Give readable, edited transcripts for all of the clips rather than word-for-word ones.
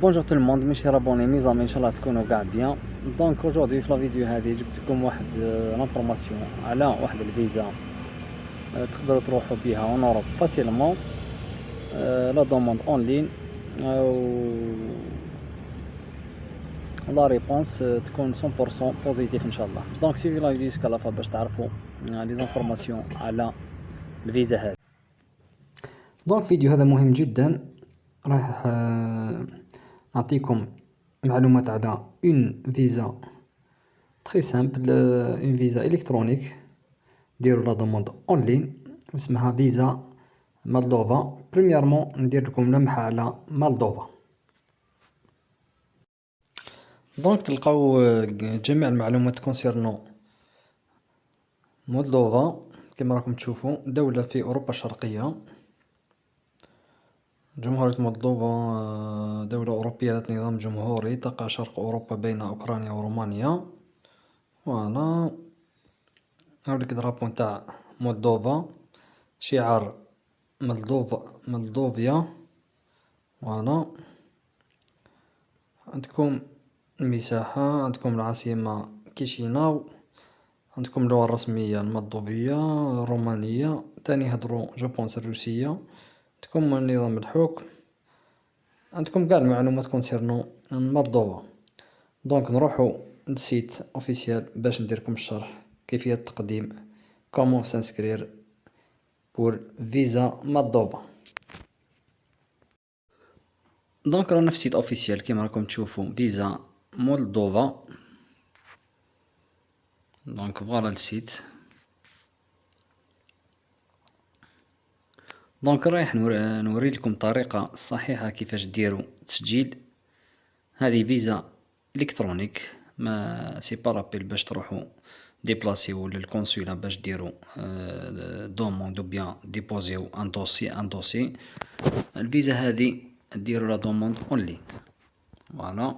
بونجور تو الموند مي شير ابوني ميزامي ان شاء الله تكونوا كاع بيان. دونك اوجوردي في لا فيديو هذه جبت لكم واحد لانفورماسيون على واحد الفيزا تقدروا تروحوا بها اون اوروب فاسيلمون. لا دوموند اون لين لا ريبونس تكون 100% بوزيتيف ان شاء الله. دونك سيفي لا فيديو سكا لافا باش تعرفوا لي زانفورماسيون على الفيزا هذه. دونك فيديو هذا مهم جدا، راح نعطيكم معلومات على اون فيزا تري سامبل، اون فيزا الكترونيك ديروا لا دوموند اون لين اسمها فيزا مالدوفا. بريميرمون ندير لكم لمحة على مالدوفا. دونك تلقاو جميع المعلومات كونسيرنو مولدوفا. كما راكم تشوفوا دولة في أوروبا الشرقية. جمهورية مولدوفا دولة أوروبية ذات نظام جمهوري تقع شرق أوروبا بين أوكرانيا ورومانيا. فوالا هاوليك درابو نتاع مولدوفا، شعار مولدوفيا. فوالا عندكم المساحة، عندكم العاصمة كيشيناو، عندكم اللغة الرسمية المولدوفية الرومانية، تاني يهدرو جوبونس الروسية، عندكم نظام الحكم، عندكم قاع المعلومات كونسيرنو مولدوفا. دونك نروحو للسيت اوفيسيال باش نديركم الشرح كيفية التقديم كومون سانسكرير بور فيزا مولدوفا. دونك رانا في السيت اوفيسيال كيما راكم تشوفوا فيزا مولدوفا. دونك فوالا السيت. دونك رايح نوري لكم الطريقة الصحيحة كيفاش ديروا تسجيل. هذه فيزا الكترونيك، ما سي با لابيل باش تروحوا ديبلاسيو للكونسولا باش ديروا دوموند او بيان ديبوزيو ان دوسي. الفيزا هذه ديروا لا دوموند اون لين. فوالا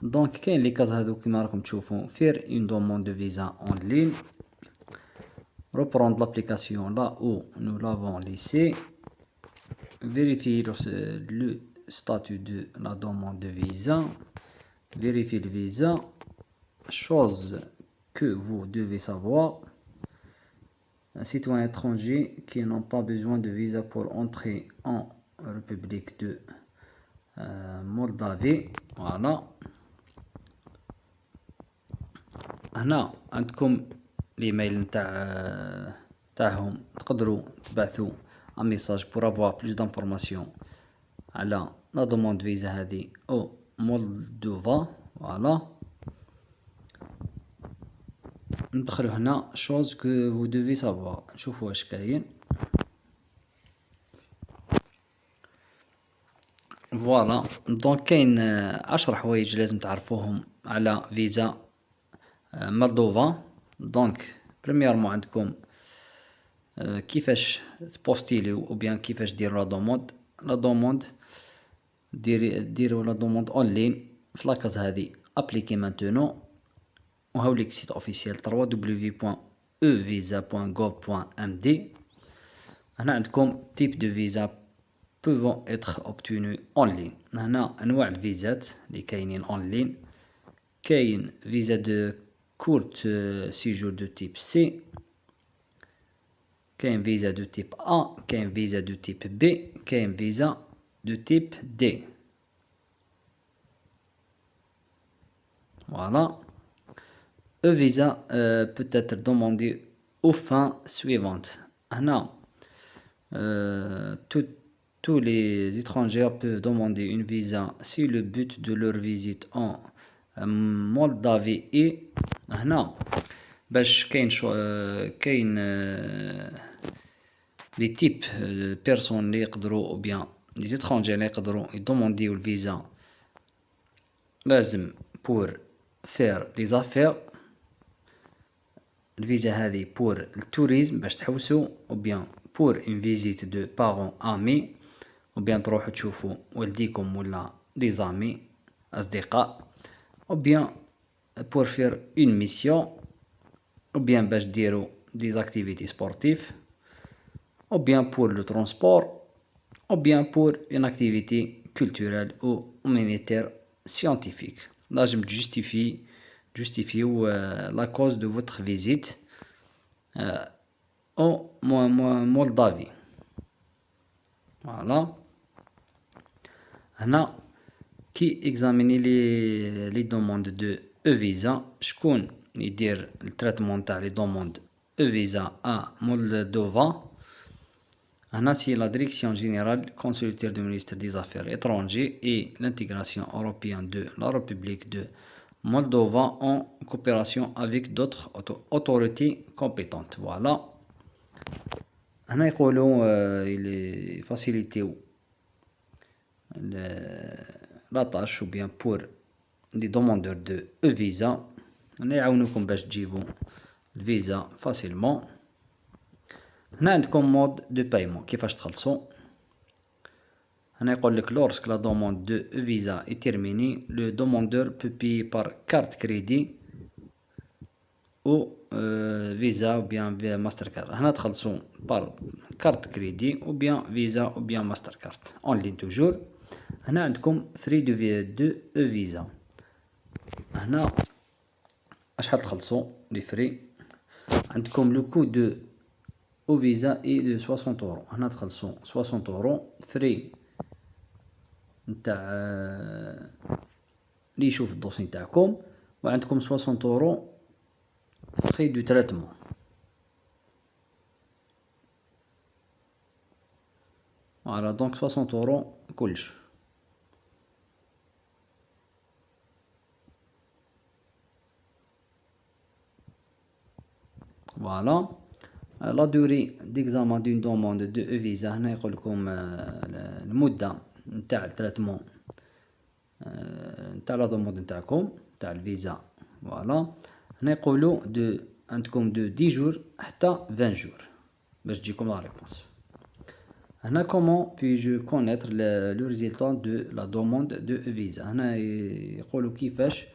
دونك كاين لي كاز هادو كيما راكم تشوفوا فير اون دوموند دو فيزا اون لين. reprendre l'application là où nous l'avons laissé, vérifier le statut de la demande de visa, vérifier le visa, chose que vous devez savoir, un citoyen étranger qui n'ont pas besoin de visa pour entrer en République de Moldavie. Voilà. هنا عندكم الايميل تاعهم، تقدروا تبعثوا ان ميساج بور افوار بلوس دانفورماسيون على لا دوموند فيزا هذه او مولدوفا. فوالا ندخلوا هنا شوز كو فو دوفي سافوار، نشوفوا واش كاين. فوالا دونك كاين 10 حوايج لازم تعرفوهم على فيزا مولدوفا. دونك بريميرمون عندكم كيفاش تبوستيليو او بيان كيفاش ديروا لا دوموند ديروا لا دوموند اون لين في لاكاز هذه ابليكي مانتونو. وهاوليك سيت اوفيسيال www.evisa.gov.md. هنا عندكم تيب دو فيزا pouvant être obtenus en ligne. هنا انواع الفيزات اللي كاينين اون لين. كاين فيزا دو كورت سيجور دو تيب سي، كاين فيزا دو تيب A، كاين فيزا دو تيب B، كاين فيزا دو تيب D. Voilà. E-visa peut être demandé aux fins suivantes. هنا tous les étrangers peuvent demander une visa si le but de leur visite en Moldavie est. هنا باش كاين لي تيب بيرسون اللي يقدروا او بيان لي زيترونجي اللي يقدروا يدومونديو الفيزا لازم بور فير لي زافير. الفيزا هذه بور التوريزم باش تحوسوا، او بيان بور اون فيزيت دو بارون امي، او بيان تروحوا تشوفوا والديكم ولا دي زامي اصدقاء، او بيان بور فير اون ميسيون، ou bien باش ديروا des activités sportives, ou bien pour le transport, ou bien pour une activité culturel ou humanitaire scientifique. لازم justifier la cause de votre visite en Moldavie. Voilà. هنا كي examiner les demandes de e-visa شكون يدير التريتمون تاع les demandes e-visa à Moldova. هنا c'est la direction générale consultaire du ministère des Affaires étrangères et l'intégration européenne de la République de Moldova en coopération avec d'autres autorités compétentes. Voilà. هنا يقولوا il facilite la tâche ou bien pour des demandeurs de e-visa. هنا يعاونوكم باش تجيبوا الفيزا فاسيلمون. هنا عندكم مود دو بايمون كيفاش تخلصوا. هنا يقول لك lorsque la demande de visa est terminée, le demandeur peut payer par carte crédit ou visa ou bien via Mastercard. هنا تخلصوا par carte crédit ou bien visa ou bien Mastercard en ligne toujours. هنا عندكم free de visa. هنا شحال تخلصوا لي فري. عندكم لو كو دو او فيزا اي دو 60 اورو. هنا تخلصوا 60 اورو فري نتاع لي يشوف الدوسي نتاعكم، وعندكم 60 اورو فري دو تريتمون. فوالا دونك 60 اورو كلش. فوالا لا دوري ديكزامان دون دوموند دو او فيزا. هنا يقول لكم المده نتاع التريتمون نتاع لا دوموند نتاعكم نتاع الفيزا. فوالا هنا يقولوا عندكم دو 10 جور حتى 20 جور باش تجيكم لا ريبونس. هنا كومون بي جو كونيتر لو ريزولطا دو لا دوموند دو فيزا. هنا يقولوا كيفاش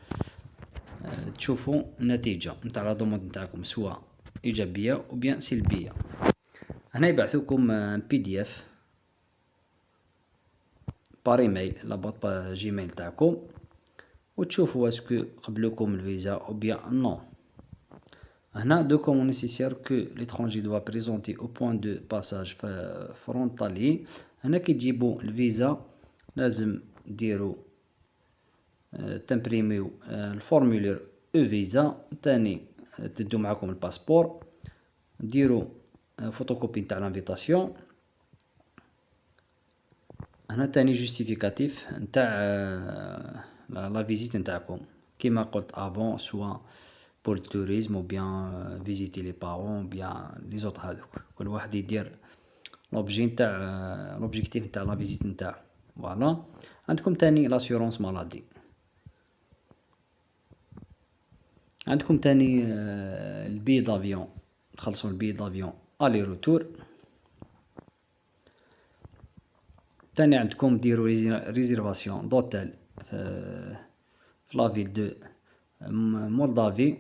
تشوفوا النتيجه نتاع لا دوموند نتاعكم سواء ايجابيه او بيان سلبيه. هنا يبعثوكم بي دي اف بار ايميل لابوط جيميل تاعكم وتشوفوا اسكو قبلوكم الفيزا او بيان نو. هنا دوكومون nécessaire que l'étranger doit présenter au point de passage frontalier. هنا كي تجيبوا الفيزا لازم ديروا تمبريميو الفورمولير او فيزا. تاني تدو معكم الباسبور، ديروا فوتوكوبي نتاع لانفيتاسيون. هنا تاني جوستيفيكاتيف نتاع لا فيزيت نتاعكم كيما قلت افون سوا pour le tourisme ou bien visiter les parents ou bien les autres. هذوك كل واحد يدير لوبجي نتاع لوبجيكتيف نتاع لا فيزيت نتاعو. فوالا عندكم تاني لاسيورونس مالادي. عندكم تاني البي دافيون تخلصوا البي دافيون الي روتور. تاني عندكم ديروا ريزيرفاسيون دوتيل في لا فيل دو مولدافي.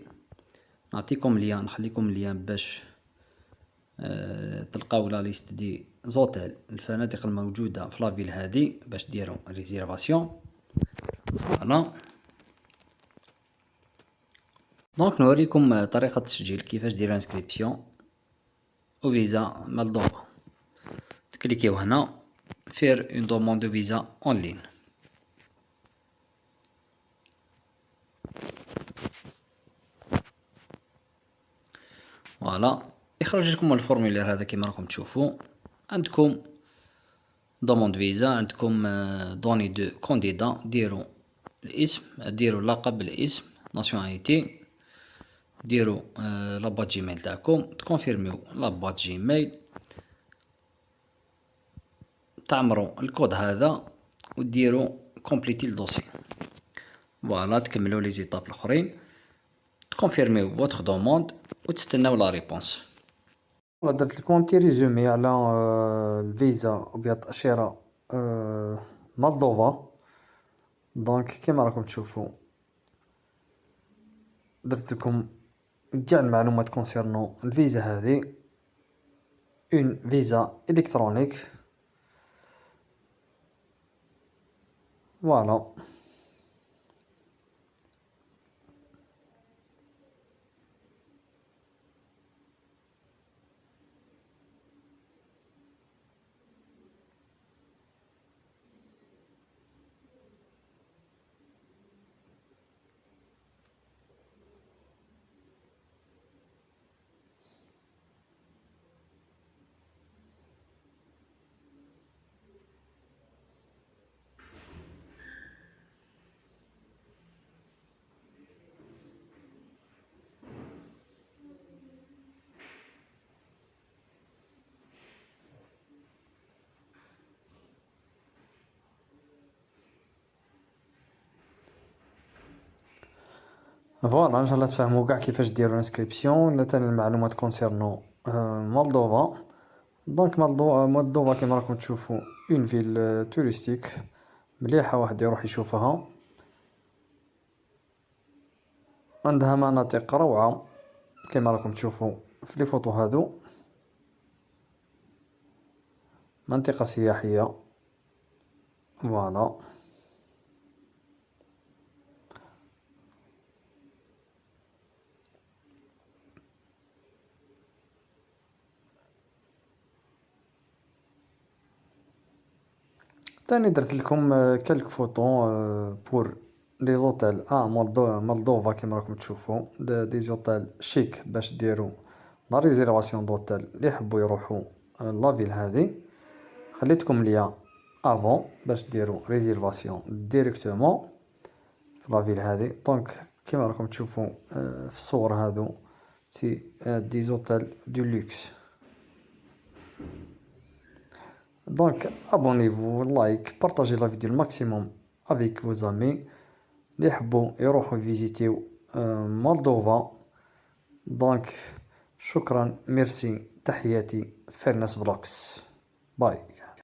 نعطيكم ليان نخليكم ليان باش تلقاو لا ليست دي زوتيل الفنادق الموجودة في لافيل هادي باش ديروا ريزيرفاسيون. فوالا دونك نوريكم طريقة التسجيل كيفاش ديروا انسكريبسيون او فيزا مولدوفا. تكليكيو هنا فير اون دوموند دو فيزا اون لين. فوالا يخرج لكم الفورمولير هذا كيما راكم تشوفوا. عندكم دوموند فيزا، عندكم دوني دو كونديدا، ديروا الاسم، ديروا اللقب، الاسم، ناسيوناليتي، ديروا لاباط جيميل تاعكم، تكونفيرميو لاباط جيميل، تعمروا الكود هذا وديروا كومبليتي الدوسي. فوالا تكملوا لي زيتاب الاخرين، تكونفيرميو فوتر دوموند وتستناو لا ريبونس. درت لكم تي ريزومي على الفيزا وبيان التأشيرة مولدوفا. دونك كيما راكم تشوفوا درت لكم كاع المعلومات كونسيرنو الفيزا هذه. اون فيزا الكترونيك فوالا. فوالا ان شاء الله تفهموا كاع كيفاش ديروا انسكريبسيون ولا تاني المعلومات كونسيرنو مولدوفا. دونك مولدوفا كيما راكم تشوفوا اون فيل توريستيك مليحة، واحد يروح يشوفها. عندها مناطق روعة كيما راكم تشوفوا في لي فوتو هادو. منطقة سياحية. فوالا. تاني درت لكم كالك فوتو بور لي زوتيل مولدوفا كيما راكم تشوفوا دي زوتيل شيك باش ديروا لا ريزيرفاسيون دوتيل اللي يحبوا يروحوا لافيل هذه. خليتكم ليا افون باش ديروا ريزيرفاسيون ديريكتومون في لافيل هذه. دونك كيما راكم تشوفوا في الصور هادو سي دي زوتيل دو لوكس. Donc abonnez-vous, like, partagez la vidéo le maximum avec vos amis. اللي يحبوا يروحوا يفيزيتيو مولدوفا. دونك شكرا، ميرسي، تحياتي، فيرنس بلوكس. باي.